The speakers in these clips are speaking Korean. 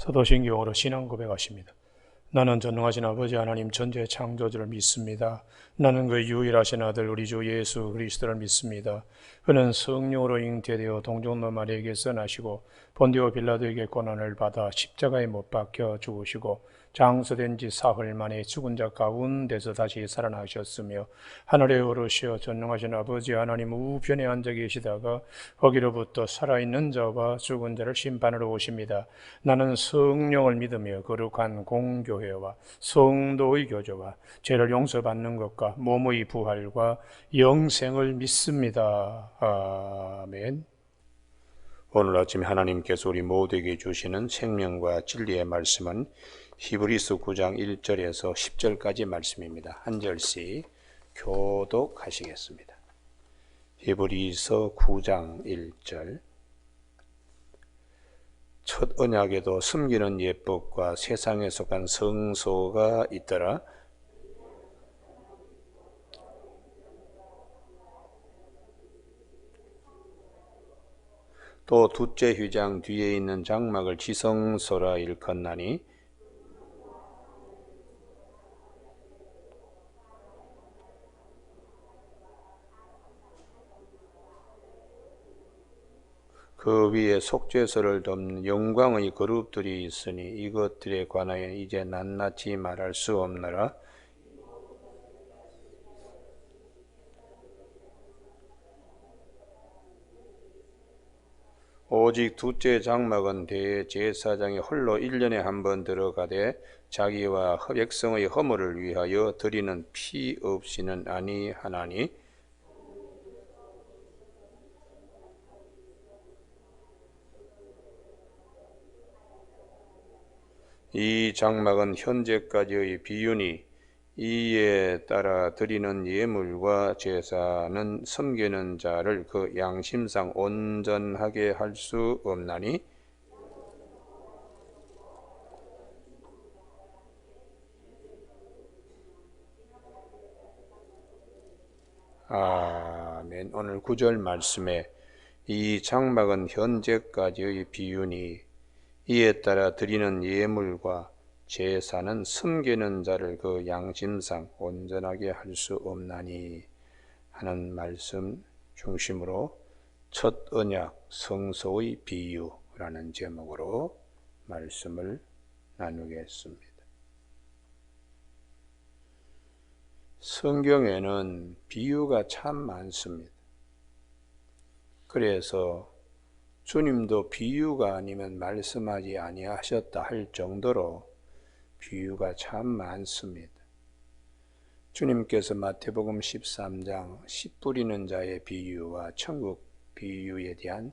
사도신경으로 신앙 고백하십니다. 나는 전능하신 아버지 하나님 전지의 창조주를 믿습니다. 나는 그 유일하신 아들 우리 주 예수 그리스도를 믿습니다. 그는 성령으로 잉태되어 동정노 마리아에게서 나시고 본디오 빌라도에게 고난을 받아 십자가에 못 박혀 죽으시고 장사된 지 사흘 만에 죽은 자 가운데서 다시 살아나셨으며 하늘에 오르시어 전능하신 아버지 하나님 우편에 앉아 계시다가 거기로부터 살아있는 자와 죽은 자를 심판하러 오십니다. 나는 성령을 믿으며 거룩한 공교회와 성도의 교제와 죄를 용서받는 것과 몸의 부활과 영생을 믿습니다. 아멘. 오늘 아침 하나님께서 우리 모두에게 주시는 생명과 진리의 말씀은 히브리서 9장 1절에서 10절까지 말씀입니다. 한 절씩 교독하시겠습니다. 히브리서 9장 1절. 첫 언약에도 숨기는 예법과 세상에 속한 성소가 있더라. 또 둘째 휘장 뒤에 있는 장막을 지성소라 일컫나니 그 위에 속죄소를 덮는 영광의 그룹들이 있으니 이것들에 관하여 이제 낱낱이 말할 수 없느라. 오직 둘째 장막은 대제사장이 홀로 1년에 한 번 들어가되 자기와 백성의 허물을 위하여 드리는 피 없이는 아니하나니 이 장막은 현재까지의 비유니 이에 따라 드리는 예물과 제사는 섬기는 자를 그 양심상 온전하게 할 수 없나니 아멘. 오늘 9절 말씀에 이 장막은 현재까지의 비유니 이에 따라 드리는 예물과 제사는 섬기는 자를 그 양심상 온전하게 할 수 없나니 하는 말씀 중심으로 첫 언약 성소의 비유라는 제목으로 말씀을 나누겠습니다. 성경에는 비유가 참 많습니다. 그래서 주님도 비유가 아니면 말씀하지 아니하셨다 할 정도로 비유가 참 많습니다. 주님께서 마태복음 13장 씨 뿌리는 자의 비유와 천국 비유에 대한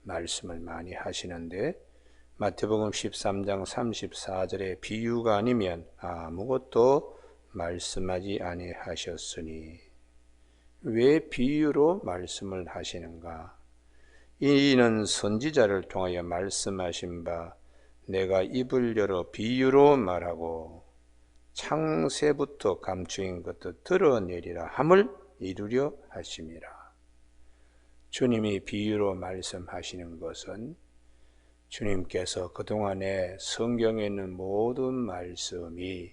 말씀을 많이 하시는데 마태복음 13장 34절에 비유가 아니면 아무것도 말씀하지 아니하셨으니 왜 비유로 말씀을 하시는가? 이는 선지자를 통하여 말씀하신 바 내가 입을 열어 비유로 말하고 창세부터 감추인 것도 드러내리라 함을 이루려 하심이라. 주님이 비유로 말씀하시는 것은 주님께서 그동안에 성경에 있는 모든 말씀이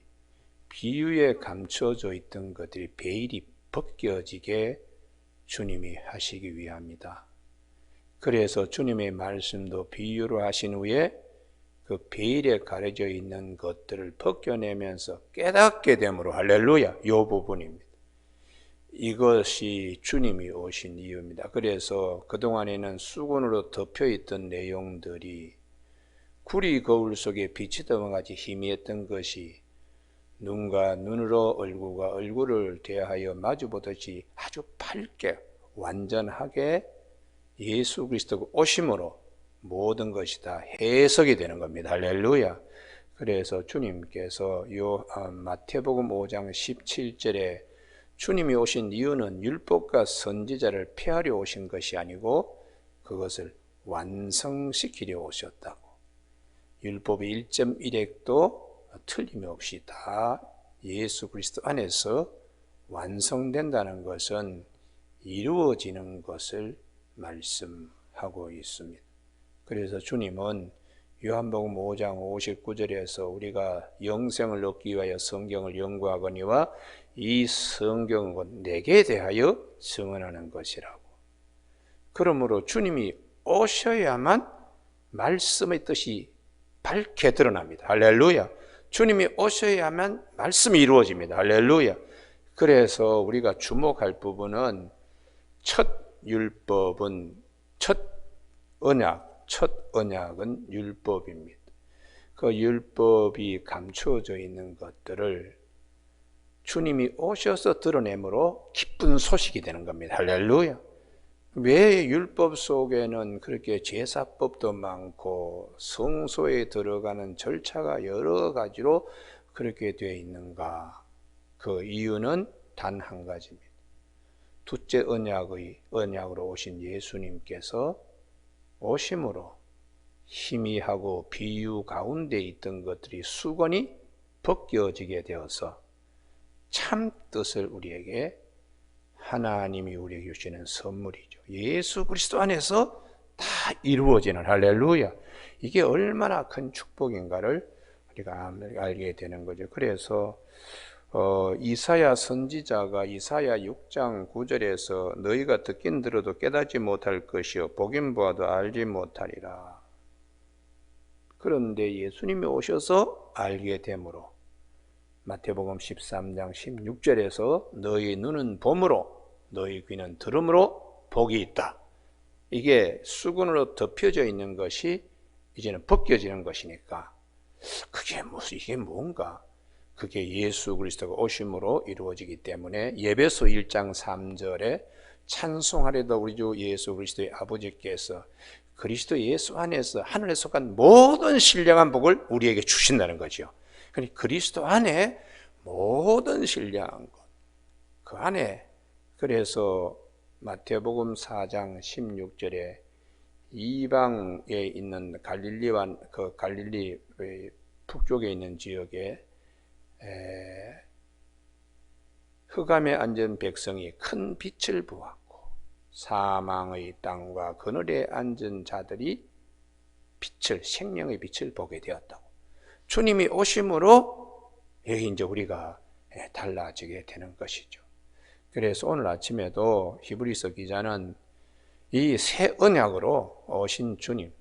비유에 감춰져 있던 것들이 베일이 벗겨지게 주님이 하시기 위함이다. 그래서 주님의 말씀도 비유로 하신 후에 그 베일에 가려져 있는 것들을 벗겨내면서 깨닫게 됨으로 할렐루야 이 부분입니다. 이것이 주님이 오신 이유입니다. 그래서 그동안에는 수건으로 덮여있던 내용들이 구리 거울 속에 빛이 들어가지 희미했던 것이 눈과 눈으로 얼굴과 얼굴을 대하여 마주보듯이 아주 밝게 완전하게 예수 그리스도 오심으로 모든 것이 다 해석이 되는 겁니다. 할렐루야. 그래서 주님께서 마태복음 5장 17절에 주님이 오신 이유는 율법과 선지자를 폐하려 오신 것이 아니고 그것을 완성시키려 오셨다고. 율법의 1.1획도 틀림없이 다 예수 그리스도 안에서 완성된다는 것은 이루어지는 것을 말씀하고 있습니다. 그래서 주님은 요한복음 5장 59절에서 우리가 영생을 얻기 위하여 성경을 연구하거니와 이 성경은 내게 대하여 증언하는 것이라고. 그러므로 주님이 오셔야만 말씀의 뜻이 밝게 드러납니다. 할렐루야. 주님이 오셔야만 말씀이 이루어집니다. 할렐루야. 그래서 우리가 주목할 부분은 첫 율법은 첫 언약은 율법입니다. 그 율법이 감추어져 있는 것들을 주님이 오셔서 드러내므로 기쁜 소식이 되는 겁니다. 할렐루야. 왜 율법 속에는 그렇게 제사법도 많고 성소에 들어가는 절차가 여러 가지로 그렇게 되어 있는가? 그 이유는 단 한 가지입니다. 둘째 언약으로 오신 예수님께서 오심으로 희미하고 비유 가운데 있던 것들이 수건이 벗겨지게 되어서 참 뜻을 우리에게 하나님이 우리에게 주시는 선물이죠. 예수 그리스도 안에서 다 이루어지는 할렐루야. 이게 얼마나 큰 축복인가를 우리가 알게 되는 거죠. 그래서 이사야 선지자가 이사야 6장 9절에서 너희가 듣긴 들어도 깨닫지 못할 것이요 보긴 보아도 알지 못하리라. 그런데 예수님이 오셔서 알게 되므로 마태복음 13장 16절에서 너희 눈은 봄으로 너희 귀는 들음으로 복이 있다. 이게 수건으로 덮여져 있는 것이 이제는 벗겨지는 것이니까 이게 뭔가? 그게 예수 그리스도가 오심으로 이루어지기 때문에 예배소 1장 3절에 찬송하려다 우리 주 예수 그리스도의 아버지께서 그리스도 예수 안에서 하늘에 속한 모든 신령한 복을 우리에게 주신다는 거죠. 그러니까 그리스도 안에 모든 신령한 것, 그 안에 그래서 마태복음 4장 16절에 이방에 있는 갈릴리 북쪽에 있는 지역에 흑암에 앉은 백성이 큰 빛을 보았고 사망의 땅과 그늘에 앉은 자들이 생명의 빛을 보게 되었다고. 주님이 오심으로 여기 이제 우리가 달라지게 되는 것이죠. 그래서 오늘 아침에도 히브리서 기자는 이 새 언약으로 오신 주님,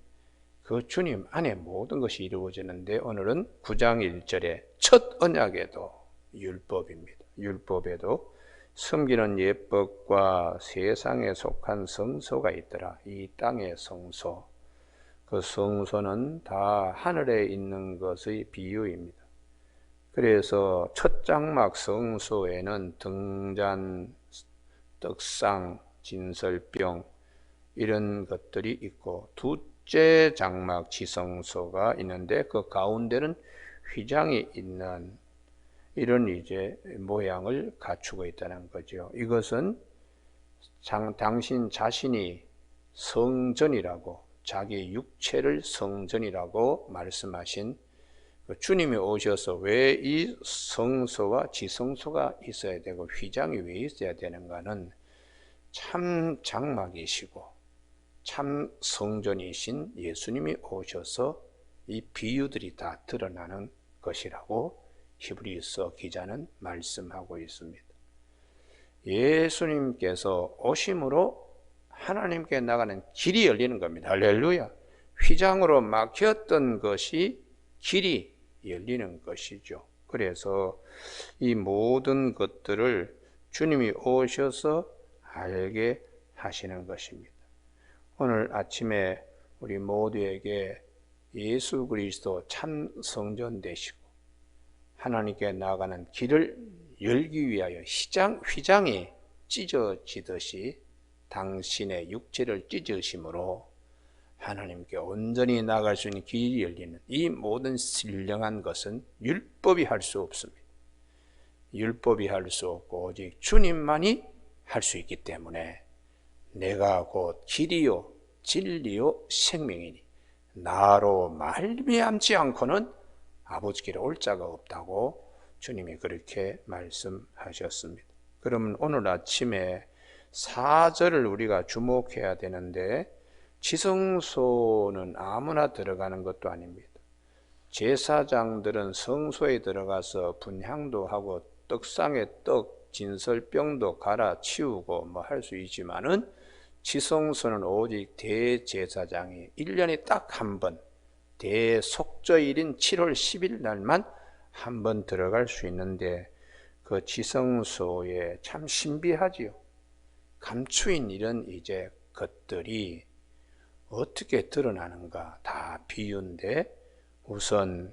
그 주님 안에 모든 것이 이루어지는데 오늘은 9장 1절에 첫 언약에도 율법입니다. 율법에도 섬기는 예법과 세상에 속한 성소가 있더라. 이 땅의 성소, 그 성소는 다 하늘에 있는 것의 비유입니다. 그래서 첫 장막 성소에는 등잔, 떡상, 진설병 이런 것들이 있고 둘째 장막 지성소가 있는데 그 가운데는 휘장이 있는 이런 이제 모양을 갖추고 있다는 거죠. 이것은 당신 자신이 성전이라고 자기 육체를 성전이라고 말씀하신 주님이 오셔서 왜 이 성소와 지성소가 있어야 되고 휘장이 왜 있어야 되는가는 참 장막이시고 참 성전이신 예수님이 오셔서 이 비유들이 다 드러나는 것이라고 히브리서 기자는 말씀하고 있습니다. 예수님께서 오심으로 하나님께 나가는 길이 열리는 겁니다. 할렐루야. 휘장으로 막혔던 것이 길이 열리는 것이죠. 그래서 이 모든 것들을 주님이 오셔서 알게 하시는 것입니다. 오늘 아침에 우리 모두에게 예수 그리스도 참 성전 되시고 하나님께 나아가는 길을 열기 위하여 휘장이 찢어지듯이 당신의 육체를 찢으심으로 하나님께 온전히 나아갈 수 있는 길이 열리는 이 모든 신령한 것은 율법이 할 수 없습니다. 율법이 할 수 없고 오직 주님만이 할 수 있기 때문에 내가 곧 길이요 진리요 생명이니 나로 말미암지 않고는 아버지께로 올 자가 없다고 주님이 그렇게 말씀하셨습니다. 그러면 오늘 아침에 4절을 우리가 주목해야 되는데 지성소는 아무나 들어가는 것도 아닙니다. 제사장들은 성소에 들어가서 분향도 하고 떡상에 떡, 진설병도 갈아치우고 뭐 할 수 있지만은 지성소는 오직 대제사장이 1년에 딱 한 번, 대속죄일인 7월 10일 날만 한 번 들어갈 수 있는데 그 지성소에 참 신비하지요. 감추인 이런 이제 것들이 어떻게 드러나는가 다 비유인데 우선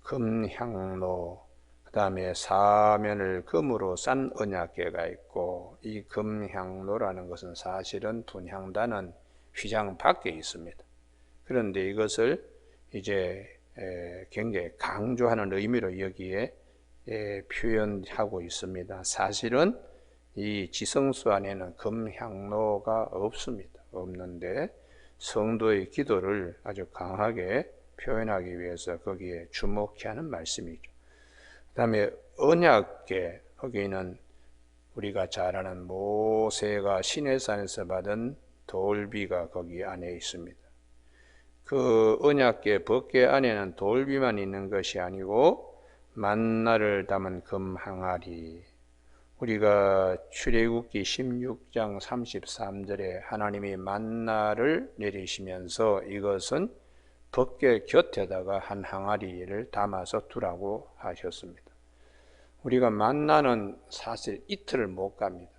금향로, 그 다음에 사면을 금으로 싼 언약궤가 있고 이 금향로라는 것은 사실은 분향단은 휘장 밖에 있습니다. 그런데 이것을 이제 굉장히 강조하는 의미로 여기에 표현하고 있습니다. 사실은 이 지성소 안에는 금향로가 없습니다. 없는데 성도의 기도를 아주 강하게 표현하기 위해서 거기에 주목해야 하는 말씀이죠. 그 다음에 언약궤, 거기는 우리가 잘 아는 모세가 시내산에서 받은 돌비가 거기 안에 있습니다. 그 언약궤 법궤 안에는 돌비만 있는 것이 아니고 만나를 담은 금항아리, 우리가 출애굽기 16장 33절에 하나님이 만나를 내리시면서 이것은 법궤 곁에다가 한 항아리를 담아서 두라고 하셨습니다. 우리가 만나는 사실 이틀을 못 갑니다.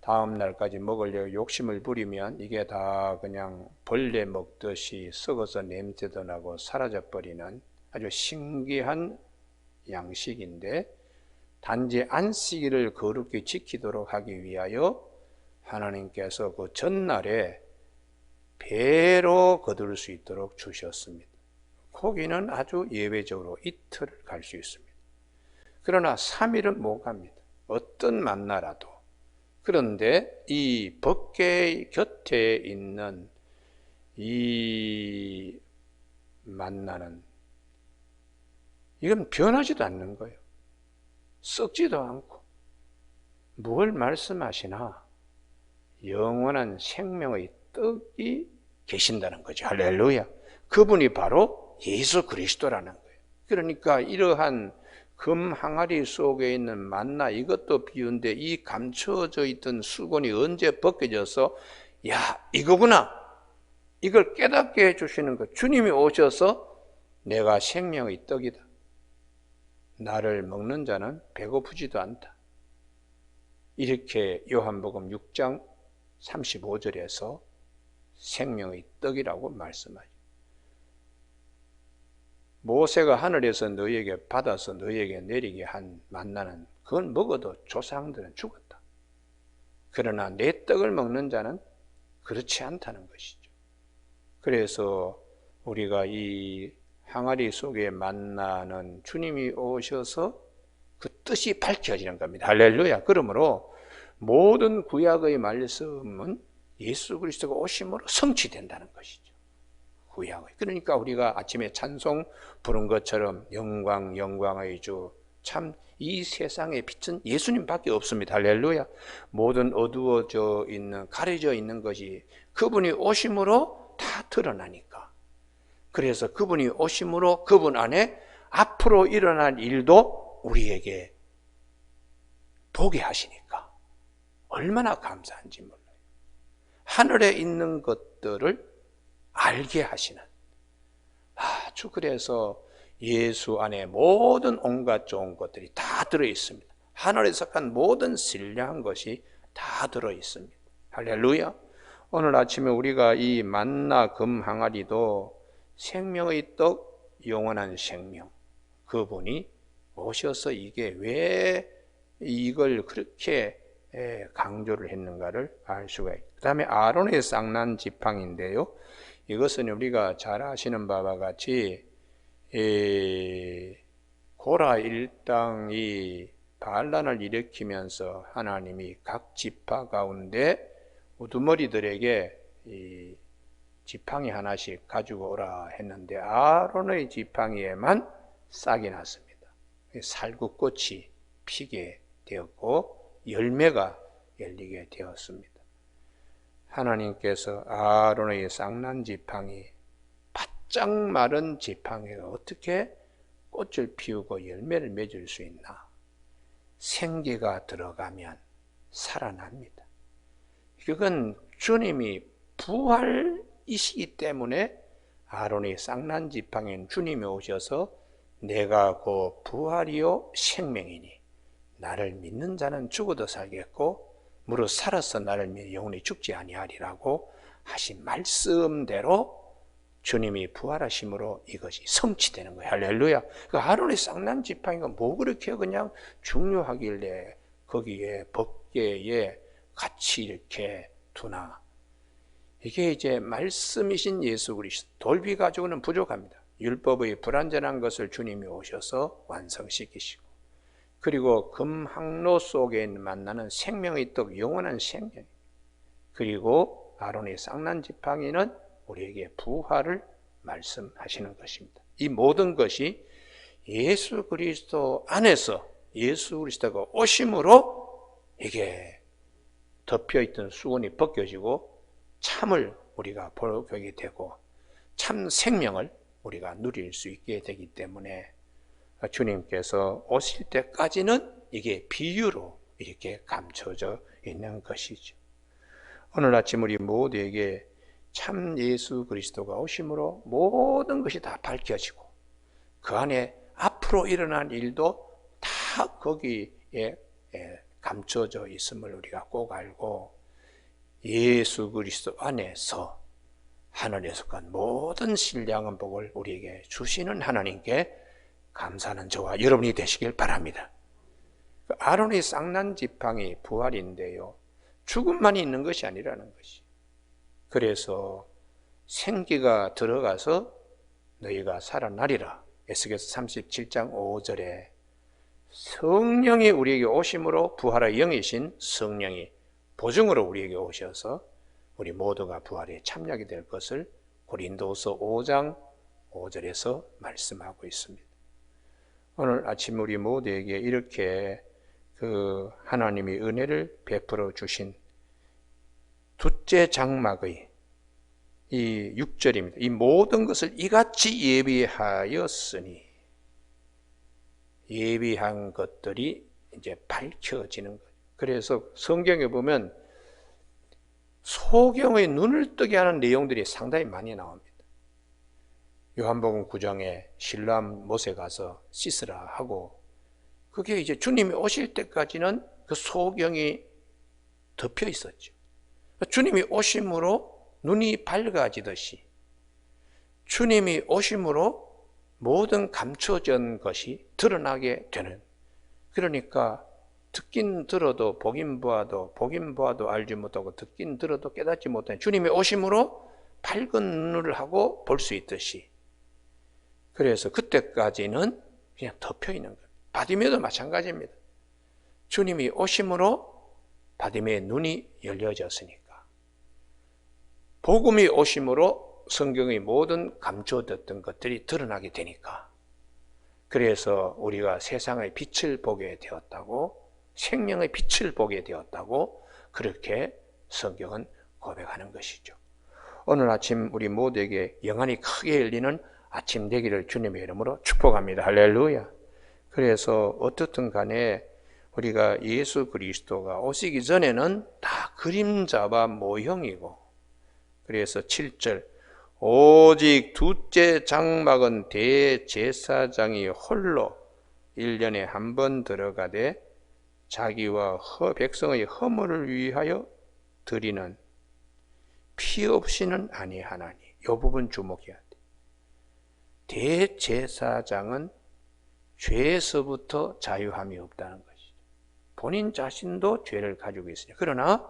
다음 날까지 먹으려고 욕심을 부리면 이게 다 그냥 벌레 먹듯이 썩어서 냄새도 나고 사라져버리는 아주 신기한 양식인데 단지 안식일을 거룩히 지키도록 하기 위하여 하나님께서 그 전날에 배로 거둘 수 있도록 주셨습니다. 거기는 아주 예외적으로 이틀을 갈 수 있습니다. 그러나 3일은 못 갑니다. 어떤 만나라도. 그런데 이 법궤 곁에 있는 이 만나는 이건 변하지도 않는 거예요. 썩지도 않고. 뭘 말씀하시나 영원한 생명의 떡이 계신다는 거죠. 할렐루야. 그분이 바로 예수 그리스도라는 거예요. 그러니까 이러한 금 항아리 속에 있는 만나, 이것도 비유인데 이 감춰져 있던 수건이 언제 벗겨져서 야, 이거구나, 이걸 깨닫게 해주시는 것. 주님이 오셔서 내가 생명의 떡이다, 나를 먹는 자는 배고프지도 않다, 이렇게 요한복음 6장 35절에서 생명의 떡이라고 말씀하죠. 모세가 하늘에서 너희에게 받아서 너희에게 내리게 한 만나는 그건 먹어도 조상들은 죽었다. 그러나 내 떡을 먹는 자는 그렇지 않다는 것이죠. 그래서 우리가 이 항아리 속에 만나는 주님이 오셔서 그 뜻이 밝혀지는 겁니다. 할렐루야. 그러므로 모든 구약의 말씀은 예수 그리스도가 오심으로 성취된다는 것이죠. 구약의. 그러니까 우리가 아침에 찬송 부른 것처럼 영광 영광의 주, 참 이 세상의 빛은 예수님밖에 없습니다. 할렐루야. 모든 어두워져 있는, 가려져 있는 것이 그분이 오심으로 다 드러나니까. 그래서 그분이 오심으로 그분 안에 앞으로 일어날 일도 우리에게 보게 하시니까 얼마나 감사한지 몰라요. 하늘에 있는 것들을 알게 하시는, 아주 그래서 예수 안에 모든 온갖 좋은 것들이 다 들어있습니다. 하늘에서 속한 모든 신령한 것이 다 들어있습니다. 할렐루야. 오늘 아침에 우리가 이 만나 금 항아리도 생명의 떡, 영원한 생명, 그분이 오셔서 이게 왜 이걸 그렇게 강조를 했는가를 알 수가 있어요. 그 다음에 아론의 쌍난 지팡인데요, 이것은 우리가 잘 아시는 바와 같이 고라 일당이 반란을 일으키면서 하나님이 각 지파 가운데 우두머리들에게 이 지팡이 하나씩 가지고 오라 했는데 아론의 지팡이에만 싹이 났습니다. 살구꽃이 피게 되었고 열매가 열리게 되었습니다. 하나님께서 아론의 쌍난 지팡이, 바짝 마른 지팡이가 어떻게 꽃을 피우고 열매를 맺을 수 있나? 생기가 들어가면 살아납니다. 그건 주님이 부활이시기 때문에 아론의 쌍난 지팡이는 주님이 오셔서 내가 그 부활이요 생명이니 나를 믿는 자는 죽어도 살겠고 무릇 살아서 나를 믿는 영원히 죽지 아니하리라고 하신 말씀대로 주님이 부활하심으로 이것이 성취되는 거예요. 할렐루야. 그 아론의 쌍난 지팡이가 뭐 그렇게 그냥 중요하길래 거기에 법궤에 같이 이렇게 두나. 이게 이제 말씀이신 예수 그리스도. 돌비 가지고는 부족합니다. 율법의 불완전한 것을 주님이 오셔서 완성시키시고, 그리고 금항로 속에 만나는 생명의 떡, 영원한 생명, 그리고 아론의 쌍난 지팡이는 우리에게 부활을 말씀하시는 것입니다. 이 모든 것이 예수 그리스도 안에서 예수 그리스도가 오심으로 이게 덮여있던 수건이 벗겨지고 참을 우리가 보게 되고 참 생명을 우리가 누릴 수 있게 되기 때문에 주님께서 오실 때까지는 이게 비유로 이렇게 감춰져 있는 것이죠. 오늘 아침 우리 모두에게 참 예수 그리스도가 오심으로 모든 것이 다 밝혀지고 그 안에 앞으로 일어날 일도 다 거기에 감춰져 있음을 우리가 꼭 알고 예수 그리스도 안에서 하늘에서 간 모든 신령한 복을 우리에게 주시는 하나님께 감사하는 저와 여러분이 되시길 바랍니다. 아론의 쌍난 지팡이 부활인데요, 죽음만 있는 것이 아니라는 것이. 그래서 생기가 들어가서 너희가 살아나리라. 에스겔서 37장 5절에 성령이 우리에게 오심으로 부활의 영이신 성령이 보증으로 우리에게 오셔서 우리 모두가 부활에 참여하게 될 것을 고린도서 5장 5절에서 말씀하고 있습니다. 오늘 아침 우리 모두에게 이렇게 그 하나님이 은혜를 베풀어 주신 둘째 장막의 이 6절입니다. 이 모든 것을 이같이 예비하였으니, 예비한 것들이 이제 밝혀지는 거예요. 그래서 성경에 보면 소경의 눈을 뜨게 하는 내용들이 상당히 많이 나옵니다. 요한복음 9장에 실로암 못에 가서 씻으라 하고, 그게 이제 주님이 오실 때까지는 그 소경이 덮여 있었죠. 주님이 오심으로 눈이 밝아지듯이 주님이 오심으로 모든 감춰진 것이 드러나게 되는, 그러니까 듣긴 들어도 보긴 보아도 알지 못하고 듣긴 들어도 깨닫지 못하는 주님이 오심으로 밝은 눈을 하고 볼 수 있듯이, 그래서 그때까지는 그냥 덮여 있는 거예요. 바디메도 마찬가지입니다. 주님이 오심으로 바디메의 눈이 열려졌으니까, 복음이 오심으로 성경의 모든 감춰졌던 것들이 드러나게 되니까, 그래서 우리가 세상의 빛을 보게 되었다고, 생명의 빛을 보게 되었다고 그렇게 성경은 고백하는 것이죠. 오늘 아침 우리 모두에게 영안이 크게 열리는 아침 되기를 주님의 이름으로 축복합니다. 할렐루야. 그래서 어떻든 간에 우리가 예수 그리스도가 오시기 전에는 다 그림자와 모형이고, 그래서 7절 오직 둘째 장막은 대제사장이 홀로 1년에 한 번 들어가되 자기와 백성의 허물을 위하여 드리는 피 없이는 아니하나니. 이 부분 주목해야 돼. 대제사장은 죄에서부터 자유함이 없다는 것이죠. 본인 자신도 죄를 가지고 있으니까. 그러나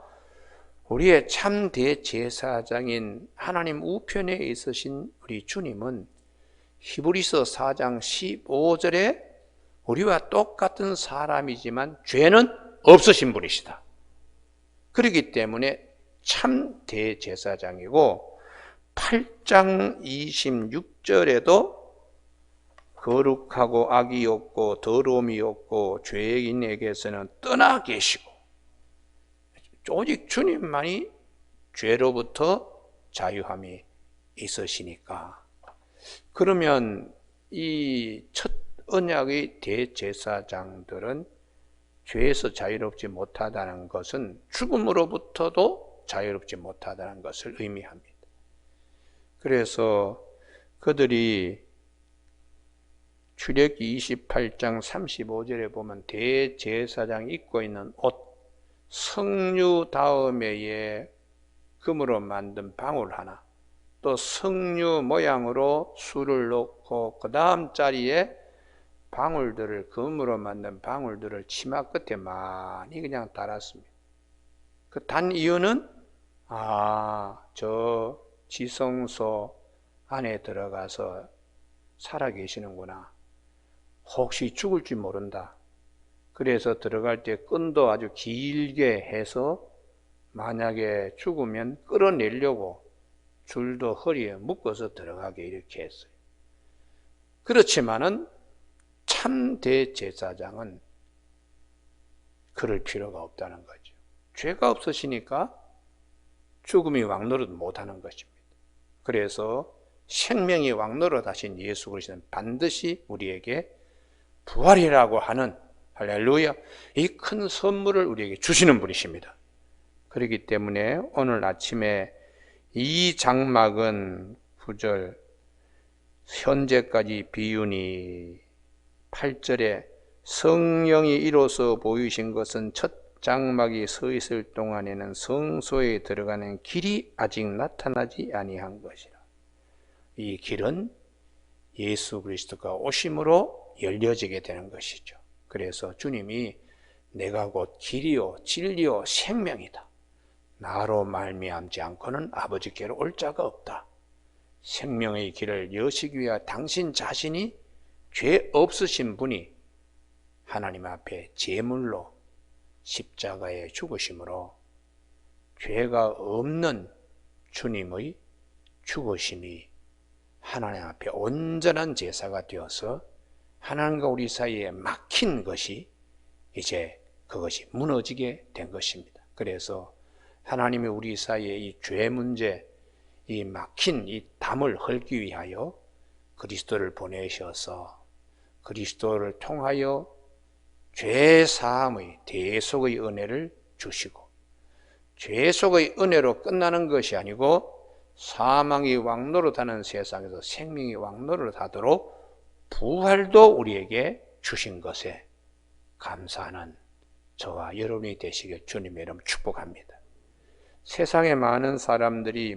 우리의 참 대제사장인 하나님 우편에 있으신 우리 주님은 히브리서 4장 15절에 우리와 똑같은 사람이지만 죄는 없으신 분이시다. 그렇기 때문에 참 대제사장이고, 8장 26절에도 거룩하고 악이 없고 더러움이 없고 죄인에게서는 떠나 계시고, 오직 주님만이 죄로부터 자유함이 있으시니까. 그러면 이 첫 언약의 대제사장들은 죄에서 자유롭지 못하다는 것은 죽음으로부터도 자유롭지 못하다는 것을 의미합니다. 그래서 그들이 출애굽기 28장 35절에 보면 대제사장이 입고 있는 옷, 석류 다음에에 금으로 만든 방울 하나, 또 석류 모양으로 술을 넣고 그 다음 자리에 방울들을, 금으로 만든 방울들을 치마 끝에 많이 그냥 달았습니다. 그 단 이유는 저 지성소 안에 들어가서 살아 계시는구나. 혹시 죽을지 모른다. 그래서 들어갈 때 끈도 아주 길게 해서 만약에 죽으면 끌어내려고 줄도 허리에 묶어서 들어가게 이렇게 했어요. 그렇지만은 참 대제사장은 그럴 필요가 없다는 거죠. 죄가 없으시니까 죽음이 왕노릇 못하는 것입니다. 그래서 생명이 왕노릇 하신 예수 그리스도는 반드시 우리에게 부활이라고 하는, 할렐루야, 이 큰 선물을 우리에게 주시는 분이십니다. 그렇기 때문에 오늘 아침에 이 장막은 9절 현재까지 비유니 8절에 성령이 이로써 보이신 것은 첫 장막이 서 있을 동안에는 성소에 들어가는 길이 아직 나타나지 아니한 것이라. 이 길은 예수 그리스도가 오심으로 열려지게 되는 것이죠. 그래서 주님이 내가 곧 길이요 진리요 생명이다. 나로 말미암지 않고는 아버지께로 올 자가 없다. 생명의 길을 여시기 위하여 당신 자신이 죄 없으신 분이 하나님 앞에 제물로 십자가에 죽으심으로 죄가 없는 주님의 죽으심이 하나님 앞에 온전한 제사가 되어서 하나님과 우리 사이에 막힌 것이 이제 그것이 무너지게 된 것입니다. 그래서 하나님이 우리 사이에 이 죄 문제, 이 막힌 이 담을 헐기 위하여 그리스도를 보내셔서 그리스도를 통하여 죄 사함의 대속의 은혜를 주시고, 죄속의 은혜로 끝나는 것이 아니고 사망이 왕노릇하는 세상에서 생명이 왕노릇하도록 부활도 우리에게 주신 것에 감사하는 저와 여러분이 되시길 주님의 이름 축복합니다. 세상에 많은 사람들이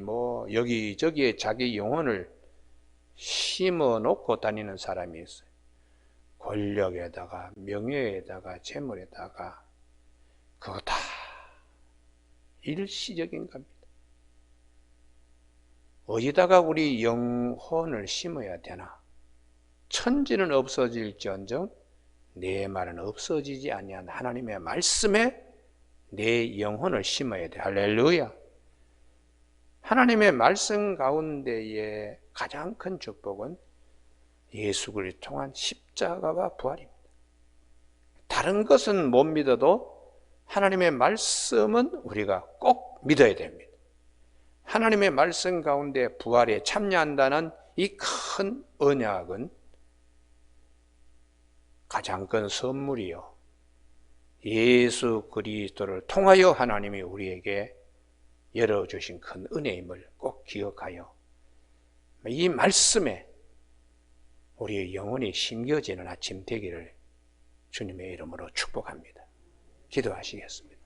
여기저기에 자기 영혼을 심어 놓고 다니는 사람이 있어요. 권력에다가 명예에다가 재물에다가 그거 다 일시적인 겁니다. 어디다가 우리 영혼을 심어야 되나? 천지는 없어질지언정 내 말은 없어지지 아니한 하나님의 말씀에 내 영혼을 심어야 돼. 할렐루야. 하나님의 말씀 가운데에 가장 큰 축복은 예수 그리스도를 통한 십자가와 부활입니다. 다른 것은 못 믿어도 하나님의 말씀은 우리가 꼭 믿어야 됩니다. 하나님의 말씀 가운데 부활에 참여한다는 이 큰 언약은 가장 큰 선물이요, 예수 그리스도를 통하여 하나님이 우리에게 열어주신 큰 은혜임을 꼭 기억하여 이 말씀에 우리의 영혼이 심겨지는 아침 되기를 주님의 이름으로 축복합니다. 기도하시겠습니다.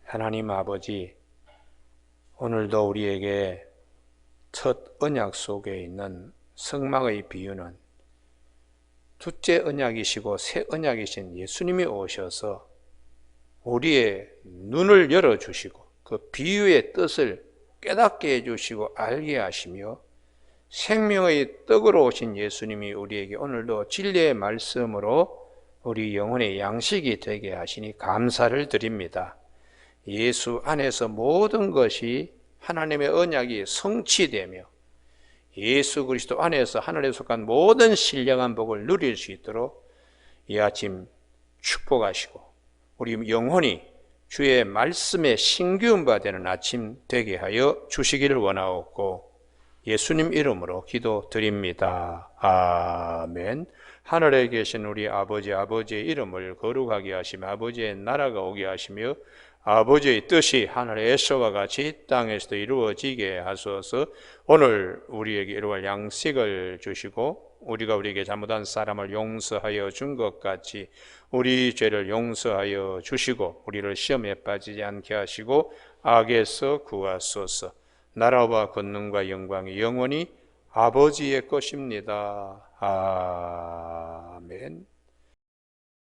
하나님 아버지, 오늘도 우리에게 첫 언약 속에 있는 성막의 비유는 둘째 언약이시고 새 언약이신 예수님이 오셔서 우리의 눈을 열어주시고 그 비유의 뜻을 깨닫게 해주시고 알게 하시며 생명의 떡으로 오신 예수님이 우리에게 오늘도 진리의 말씀으로 우리 영혼의 양식이 되게 하시니 감사를 드립니다. 예수 안에서 모든 것이 하나님의 언약이 성취되며 예수 그리스도 안에서 하늘에 속한 모든 신령한 복을 누릴 수 있도록 이 아침 축복하시고 우리 영혼이 주의 말씀에 신기운 바 되는 아침 되게 하여 주시기를 원하옵고 예수님 이름으로 기도드립니다. 아멘. 하늘에 계신 우리 아버지의 이름을 거룩하게 하시며 아버지의 나라가 오게 하시며 아버지의 뜻이 하늘에서와 같이 땅에서도 이루어지게 하소서. 오늘 우리에게 이루어갈 양식을 주시고 우리가 우리에게 잘못한 사람을 용서하여 준 것 같이 우리 죄를 용서하여 주시고 우리를 시험에 빠지지 않게 하시고 악에서 구하소서. 나라와 권능과 영광이 영원히 아버지의 것입니다. 아멘.